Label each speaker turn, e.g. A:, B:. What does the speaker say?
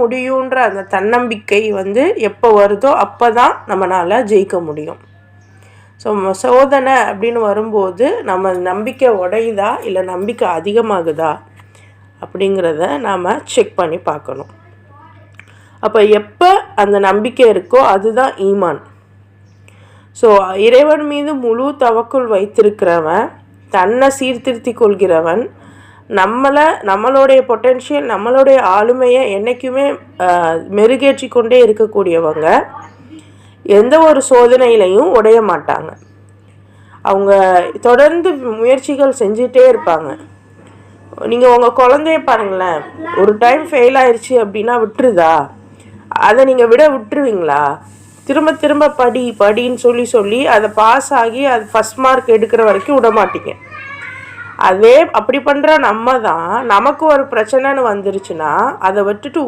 A: முடியுன்ற அந்த தன்னம்பிக்கை வந்து எப்போ வருதோ அப்போ தான் நம்மளால் ஜெயிக்க முடியும். ஸோ சோதனை அப்படின்னு வரும்போது நம்ம நம்பிக்கை உடையுதா இல்லை நம்பிக்கை அதிகமாகுதா அப்படிங்கிறத நாம் செக் பண்ணி பார்க்கணும். அப்போ எப்போ அந்த நம்பிக்கை இருக்கோ அதுதான் ஈமான். ஸோ இறைவன் மீது முழு தவக்குள் வைத்திருக்கிறவன், தன்னை சீர்திருத்தி கொள்கிறவன், நம்மளுடைய பொட்டென்ஷியல், நம்மளுடைய ஆளுமையை என்றைக்குமே மெருகேற்றி கொண்டே இருக்கக்கூடியவங்க எந்த ஒரு சோதனையிலையும் உடைய மாட்டாங்க. அவங்க தொடர்ந்து முயற்சிகள் செஞ்சிட்டே இருப்பாங்க. நீங்கள் உங்கள் குழந்தைய பாருங்களேன், ஒரு டைம் ஃபெயில் ஆயிடுச்சு அப்படின்னா விட்டுருதா? அதை நீங்கள் விட்டுருவீங்களா? திரும்ப திரும்ப படின்னு சொல்லி அதை பாஸ் ஆகி அது ஃபஸ்ட் மார்க் எடுக்கிற வரைக்கும் விட மாட்டீங்க. அப்படி பண்ணுற நம்ம தான் நமக்கு ஒரு பிரச்சனைன்னு வந்துருச்சுன்னா அதை விட்டுட்டு